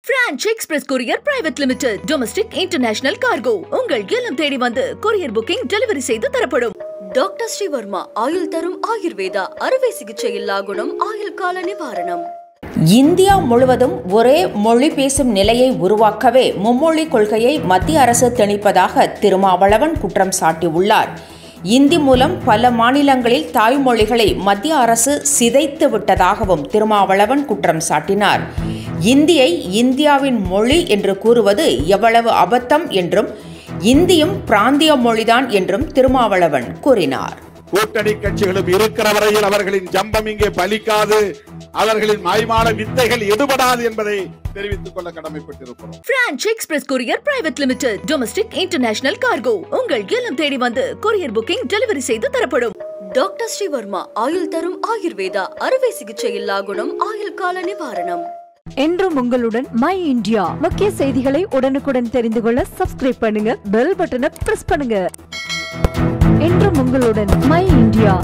French Express Courier Private Limited. Domestic International Cargo. உங்கள் இல்லம் தேடி வந்து courier booking delivery செய்து தரப்படும். டாக்டர் ஸ்ரீவர்மா ஆயுள் தரும் ஆயுர்வேதா அறுவை சிகிச்சை இல்லா குணம் ஆயுள் கால நிவாரணம். இந்தியா முழுவதும் ஒரே மொழி பேசும் நிலையை உருவாக்கவே மும்மொழி கொள்கையை மத்திய அரசு திணிப்பதாக திருமாவளவன் குற்றம் சாட்டியுள்ளார். இந்தி மூலம் பல மாநிலங்களில் தாய்மொழிகளை மத்திய அரசு சிதைத்து விட்டதாகவும் திருமாவளவன் குற்றம் சாட்டினார். இந்தியை இந்தியாவின் மொழி என்று கூறுவது எவ்வளவு அபத்தம் என்றும் இந்தியும் பிராந்திய மொழிதான் என்றும் திருமாவளவன் கூறினார். கூட்டணி கட்சிகளும் இருக்கிற வரையில் அவர்களின் ஜம்பம் இங்கே பலிக்காது, அவர்களின் மாய்மான வித்தைகள் எடுபடாது என்பதை தெரிவித்துக் கொள்ள கடமைப்பட்டிருக்கிறோம். French Express Courier Private Limited. Domestic International Cargo. உங்கள் இல்லம் தேடி வந்து courier booking delivery செய்து தரப்படும். டாக்டர் ஸ்ரீவர்மா ஆயுள் தரும் ஆயுர்வேதா அறுவை சிகிச்சை இல்லா குணம் ஆயுள் கால நிவாரணம். என்றும் உங்களுடன் மை இந்தியா. முக்கிய செய்திகளை உடனுக்குடன் தெரிந்து கொள்ள சப்ஸ்கிரைப் பண்ணுங்க, பெல் பட்டனை பிரஸ் பண்ணுங்க. என்றும் உங்களுடன் மை இந்தியா.